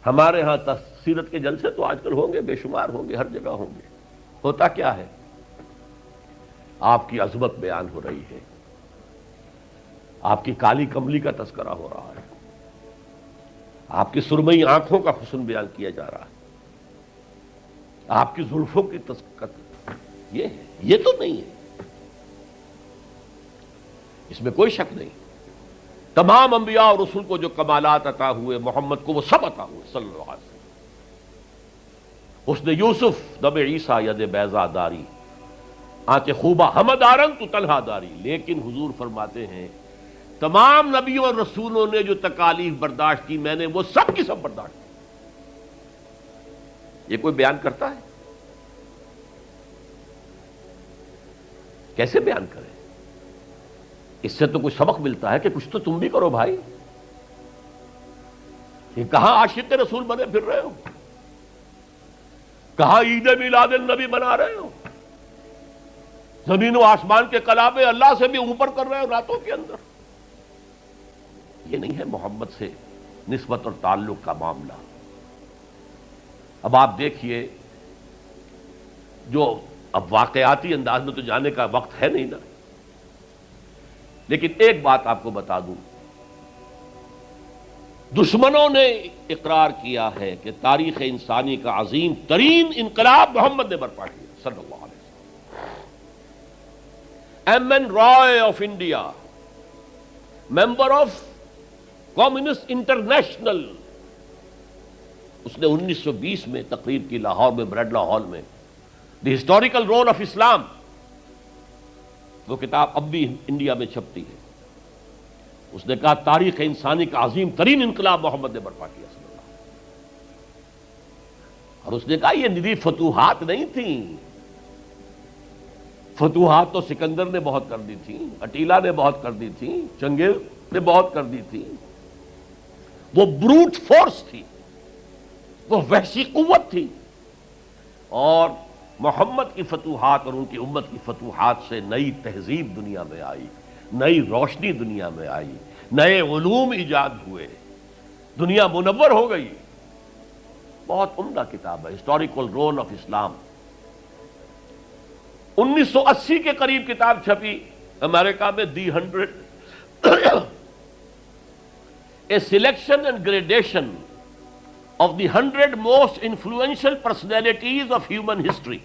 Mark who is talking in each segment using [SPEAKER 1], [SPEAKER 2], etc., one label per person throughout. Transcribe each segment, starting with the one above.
[SPEAKER 1] ہمارے ہاں سیرت کے جلسے تو آج کل ہوں گے، بے شمار ہوں گے، ہر جگہ ہوں گے. ہوتا کیا ہے؟ آپ کی عظمت بیان ہو رہی ہے، آپ کی کالی کملی کا تذکرہ ہو رہا ہے، آپ کی سرمئی آنکھوں کا حسن بیان کیا جا رہا ہے، آپ کی زلفوں کی یہ ہے، یہ تو نہیں ہے، اس میں کوئی شک نہیں. تمام انبیاء اور رسول کو جو کمالات عطا ہوئے محمد کو وہ سب عطا ہوئے صلی اللہ علیہ وسلم. حسن یوسف دم عیسیٰ ید بیضا داری، آنچ خوبہ ہمد آرن تو تنہا داری. لیکن حضور فرماتے ہیں تمام نبیوں اور رسولوں نے جو تکالیف برداشت کی میں نے وہ سب کی سب برداشت کی. یہ کوئی بیان کرتا ہے؟ کیسے بیان کرے؟ اس سے تو کچھ سبق ملتا ہے کہ کچھ تو تم بھی کرو بھائی. یہ کہاں عاشق رسول بنے پھر رہے ہو؟ کہاں عید میلاد النبی بنا رہے ہو؟ زمین و آسمان کے کلابے اللہ سے بھی اوپر کر رہے ہو راتوں کے اندر. یہ نہیں ہے محمد سے نسبت اور تعلق کا معاملہ. اب آپ دیکھیے، جو اب واقعاتی انداز میں تو جانے کا وقت ہے نہیں نا، لیکن ایک بات آپ کو بتا دوں، دشمنوں نے اقرار کیا ہے کہ تاریخ انسانی کا عظیم ترین انقلاب محمد نے برپا کیا صلی اللہ علیہ وسلم. M N Roy of India, member of Communist International, اس نے 1920 میں تقریر کی لاہور میں برڈلا ہال میں، دی ہسٹوریکل رول آف اسلام. وہ کتاب اب بھی انڈیا میں چھپتی ہے. اس نے کہا تاریخ انسانی کا عظیم ترین انقلاب محمد نے برپا کیا صلی اللہ علیہ وسلم. اور اس نے کہا یہ ندی فتوحات نہیں تھیں، فتوحات تو سکندر نے بہت کر دی تھی، اٹیلا نے بہت کر دی تھی، چنگیز نے بہت کر دی تھی. وہ بروٹ فورس تھی، وہ وحشی قوت تھی. اور محمد کی فتوحات اور ان کی امت کی فتوحات سے نئی تہذیب دنیا میں آئی، نئی روشنی دنیا میں آئی، نئے علوم ایجاد ہوئے، دنیا منور ہو گئی. بہت عمدہ کتاب ہے ہسٹوریکل رول آف اسلام. 1980 کے قریب کتاب چھپی امریکہ میں، دی 100 a selection and gradation of the 100 most influential personalities of human history.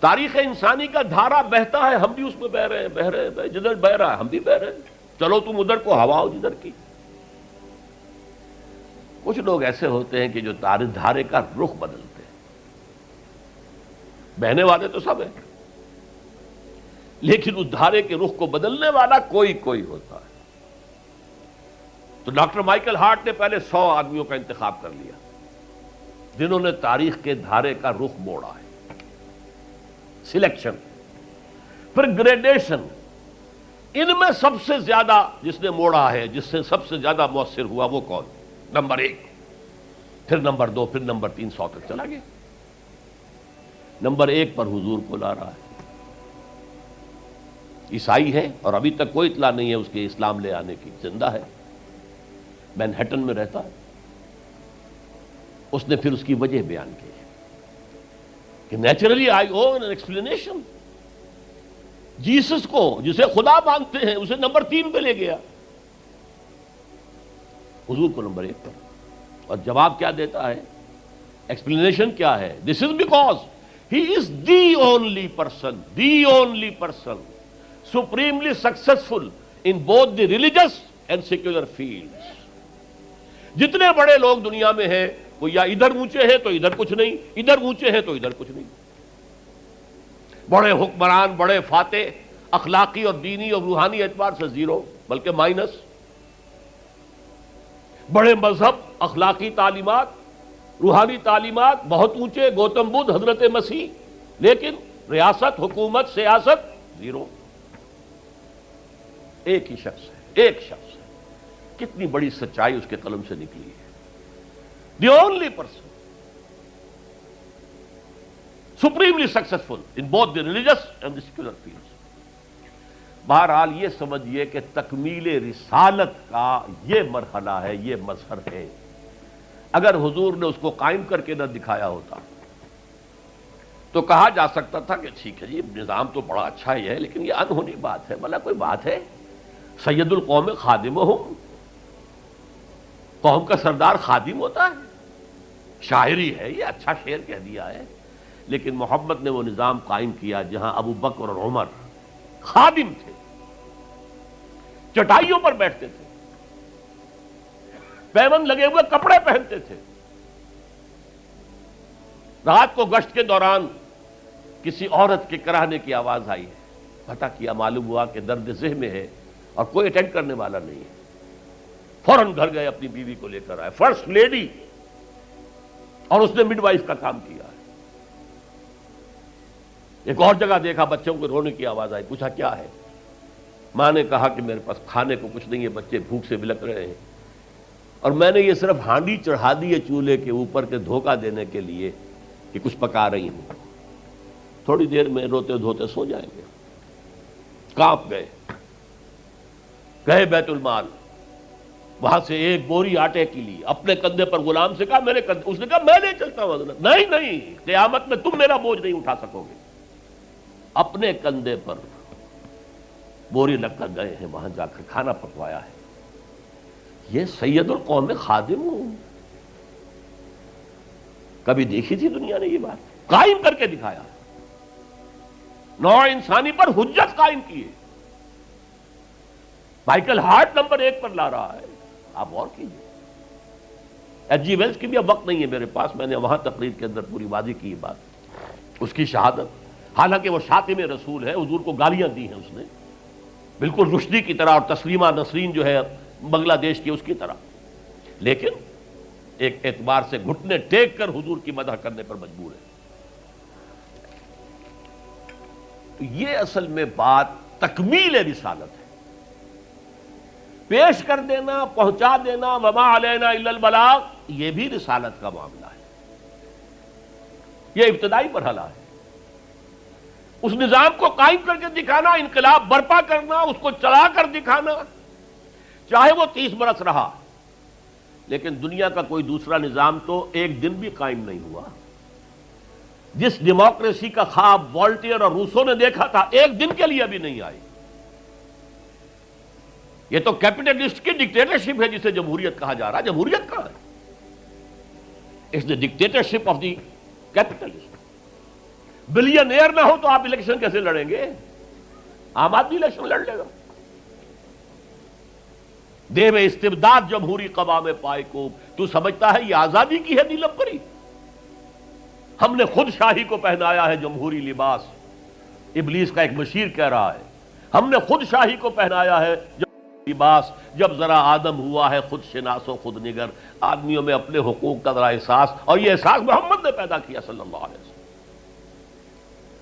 [SPEAKER 1] تاریخ انسانی کا دھارا بہتا ہے، ہم بھی اس میں بہ رہے ہیں، جدھر بہ رہا ہے ہم بھی بہ رہے ہیں. چلو تم ادھر کو ہوا ہو جدھر کی. کچھ لوگ ایسے ہوتے ہیں کہ جو دھارے کا رخ بدلتے ہیں. بہنے والے تو سب ہیں، لیکن اس دھارے کے رخ کو بدلنے والا کوئی ہوتا ہے. تو ڈاکٹر مائیکل ہارٹ نے پہلے 100 آدمیوں کا انتخاب کر لیا جنہوں نے تاریخ کے دھارے کا رخ موڑا ہے. سلیکشن، پھر گریڈیشن. ان میں سب سے زیادہ جس نے موڑا ہے، جس سے سب سے زیادہ مؤثر ہوا، وہ کون؟ نمبر 1، پھر نمبر 2، پھر نمبر 3، 100 تک چلا گیا. نمبر 1 پر حضور کو لا رہا ہے. عیسائی ہے اور ابھی تک کوئی اطلاع نہیں ہے اس کے اسلام لے آنے کی. زندہ ہے، مینہٹن میں رہتا ہے. اس نے پھر اس کی وجہ بیان کی کہ naturally I O an explanation. Jesus کو جسے خدا مانتے ہیں اسے نمبر 3 پہ لے گیا، حضور کو نمبر 1 پر. اور جواب کیا دیتا ہے؟ ایکسپلینیشن کیا ہے؟ This is because he is the only person supremely successful in both the religious and secular fields. جتنے بڑے لوگ دنیا میں ہیں وہ یا ادھر اونچے ہیں تو ادھر کچھ نہیں، ادھر اونچے ہیں تو ادھر کچھ نہیں. بڑے حکمران، بڑے فاتح، اخلاقی اور دینی اور روحانی اعتبار سے 0 بلکہ مائنس. بڑے مذہب، اخلاقی تعلیمات، روحانی تعلیمات بہت اونچے، گوتم بدھ، حضرت مسیح، لیکن ریاست، حکومت، سیاست 0. ایک ہی شخص ہے، کتنی بڑی سچائی اس کے قلم سے نکلی ہے. دی only person supremely successful in both the religious and the secular fields. بہرحال یہ سمجھیے کہ تکمیل رسالت کا یہ مرحلہ ہے، یہ مظہر ہے۔ اگر حضور نے اس کو قائم کر کے نہ دکھایا ہوتا تو کہا جا سکتا تھا کہ ٹھیک ہے جی نظام تو بڑا اچھا ہی ہے، لیکن یہ انہونی بات ہے، بھلا کوئی بات ہے؟ سید القوم خادمہم، قوم کا سردار خادم ہوتا ہے، شاعری ہے یہ، اچھا شعر کہہ دیا ہے، لیکن محمد نے وہ نظام قائم کیا جہاں ابو بکر اور عمر خادم تھے، چٹائیوں پر بیٹھتے تھے، پیون لگے ہوئے کپڑے پہنتے تھے، رات کو گشت کے دوران کسی عورت کے کراہنے کی آواز آئی ہے، پتہ کیا، معلوم ہوا کہ درد ذہ میں ہے اور کوئی اٹینڈ کرنے والا نہیں ہے، فوراً گھر گئے، اپنی بیوی کو لے کر آئے، فرسٹ لیڈی، اور اس نے مڈ وائف کا کام کیا ہے۔ ایک اور جگہ دیکھا، بچوں کو رونے کی آواز آئی، پوچھا کیا ہے؟ ماں نے کہا کہ میرے پاس کھانے کو کچھ نہیں ہے، بچے بھوک سے بلک رہے ہیں، اور میں نے یہ صرف ہانڈی چڑھا دی ہے چولہے کے اوپر کے دھوکہ دینے کے لیے کہ کچھ پکا رہی ہوں، تھوڑی دیر میں روتے دھوتے سو جائیں گے۔ کانپ گئے، گئے بیت المال، وہاں سے ایک بوری آٹے کی لی، اپنے کندھے پر، غلام سے کہا میرے کندھے، اس نے کہا میں نہیں چلتا ہوں حضرت، نہیں نہیں، قیامت میں تم میرا بوجھ نہیں اٹھا سکو گے، اپنے کندھے پر بوری لگ کر گئے ہیں، وہاں جا کر کھانا پکوایا ہے۔ یہ سید القوم خادم ہوں، کبھی دیکھی تھی دنیا نے یہ بات؟ قائم کر کے دکھایا، نوع انسانی پر حجت قائم کی ہے۔ مائیکل ہارٹ نمبر 1 پر لا رہا ہے، آپ غور کیجیے۔ ایچ جی ویلز کی بھی اب وقت نہیں ہے میرے پاس، میں نے وہاں تقریر کے اندر پوری واضح کی یہ بات، اس کی شہادت، حالانکہ وہ شاتم رسول ہے، حضور کو گالیاں دی ہیں اس نے، بالکل رشدی کی طرح، اور تسلیمہ نسرین جو ہے بنگلہ دیش کی، اس کی طرح، لیکن ایک اعتبار سے گھٹنے ٹیک کر حضور کی مدح کرنے پر مجبور ہے۔ تو یہ اصل میں بات تکمیل رسالت ہے، پیش کر دینا، پہنچا دینا، وما علینا الا البلاغ، یہ بھی رسالت کا معاملہ ہے، یہ ابتدائی مرحلہ ہے۔ اس نظام کو قائم کر کے دکھانا، انقلاب برپا کرنا، اس کو چلا کر دکھانا، چاہے وہ 30 برس رہا، لیکن دنیا کا کوئی دوسرا نظام تو ایک دن بھی قائم نہیں ہوا۔ جس ڈیموکریسی کا خواب والٹیئر اور روسو نے دیکھا تھا، ایک دن کے لیے بھی نہیں آئی۔ یہ تو کیپٹلسٹ کی ڈکٹیٹرشپ ہے جسے جمہوریت کہا جا رہا ہے۔ جمہوریت کہاں ہے؟ It's the dictatorship of the capitalist. Billionaire نہ ہو تو آپ الیکشن کیسے لڑیں گے؟ عام آدمی الیکشن لڑ لے گا۔ دیو استبداد جمہوری قوام پائے کو، تو سمجھتا ہے یہ آزادی کی ہے نیلم پری؟ ہم نے خود شاہی کو پہنایا ہے جمہوری لباس، ابلیس کا ایک مشیر کہہ رہا ہے، ہم نے خود شاہی کو پہنایا ہے جمہوری لباس، جب ذرا آدم ہوا ہے خود شناس و خود نگر، آدمیوں میں اپنے حقوق کا ذرا احساس، اور یہ احساس محمد نے پیدا کیا صلی اللہ علیہ وسلم۔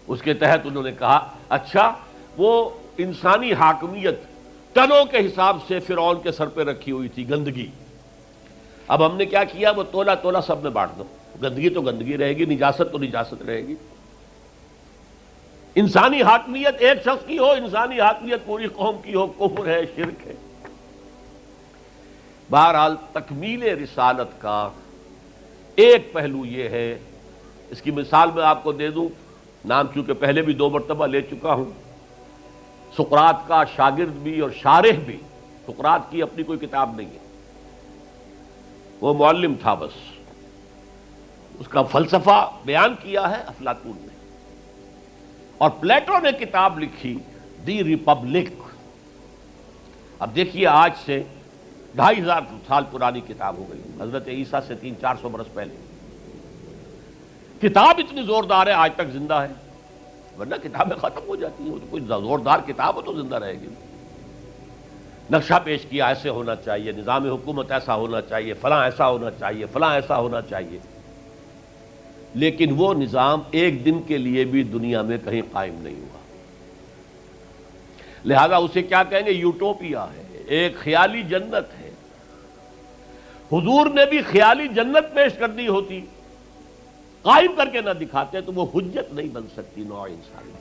[SPEAKER 1] اس کے تحت انہوں نے کہا اچھا وہ انسانی حاکمیت ٹنوں کے حساب سے فرعون کے سر پہ رکھی ہوئی تھی، گندگی، اب ہم نے کیا کیا، وہ تولا تولا سب میں بانٹ دو، گندگی تو گندگی رہے گی، نجاست تو نجاست رہے گی۔ انسانی حاکمیت ایک شخص کی ہو، انسانی حاکمیت پوری قوم کی ہو، کفر ہے، شرک ہے۔ بہرحال تکمیل رسالت کا ایک پہلو یہ ہے، اس کی مثال میں آپ کو دے دوں، نام چونکہ پہلے بھی 2 مرتبہ لے چکا ہوں، سقراط کا شاگرد بھی اور شارح بھی، سقراط کی اپنی کوئی کتاب نہیں ہے، وہ معلم تھا بس، اس کا فلسفہ بیان کیا ہے افلاطون نے، اور پلیٹو نے کتاب لکھی دی ریپبلک۔ اب دیکھیے آج سے 2500 سال پرانی کتاب ہو گئی، حضرت عیسیٰ سے 300-400 برس پہلے، کتاب اتنی زوردار ہے، آج تک زندہ ہے، ورنہ کتابیں ختم ہو جاتی ہیں، کوئی زوردار کتاب ہو تو زندہ رہے گی۔ نقشہ پیش کیا ایسے ہونا چاہیے، نظام حکومت ایسا ہونا چاہیے، فلاں ایسا ہونا چاہیے، فلاں ایسا ہونا چاہیے، لیکن وہ نظام ایک دن کے لیے بھی دنیا میں کہیں قائم نہیں ہوا، لہذا اسے کیا کہیں گے؟ یوٹوپیا ہے، ایک خیالی جنت ہے۔ حضور نے بھی خیالی جنت پیش کر دی ہوتی، قائم کر کے نہ دکھاتے تو وہ حجت نہیں بن سکتی نوع انسانی۔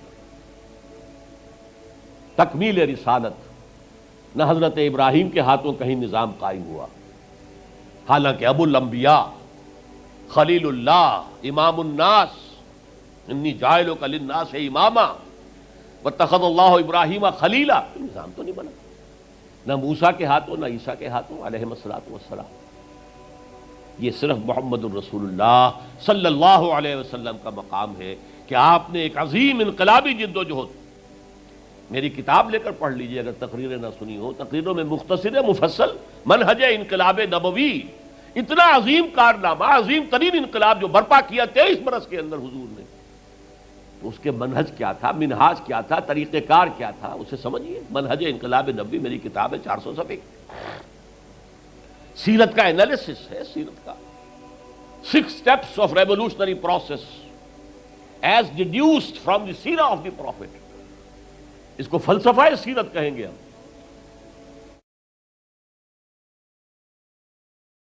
[SPEAKER 1] تکمیل رسالت، نہ حضرت ابراہیم کے ہاتھوں کہیں نظام قائم ہوا، حالانکہ ابو الانبیاء، خلیل اللہ، امام الناس، انی جاعلک للناس اماما واتخذ اللہ ابراہیم خلیلا، نظام تو نہیں بنا، نہ موسیٰ کے ہاتھوں نہ عیسیٰ کے ہاتھوں علیہ الصلوۃ والسلام۔ یہ صرف محمد الرسول اللہ صلی اللہ علیہ وسلم کا مقام ہے کہ آپ نے ایک عظیم انقلابی جد و جہد، میری کتاب لے کر پڑھ لیجئے اگر تقریریں نہ سنی ہو، تقریروں میں مختصر مفصل منہج انقلاب نبوی، اتنا عظیم کارنامہ، عظیم ترین انقلاب جو برپا کیا 23 برس کے اندر حضور نے، تو اس کے منہج کیا تھا، منہاج کیا تھا، طریقہ کار کیا تھا، اسے سمجھیے۔ منہج انقلاب نبوی میری کتاب ہے، 400 صفحے کی، سیرت کا انالیسس ہے، سیرت کا 6 steps of revolutionary process as deduced from the سیرہ of the prophet، اس کو فلسفہ سیرت کہیں گے ہم۔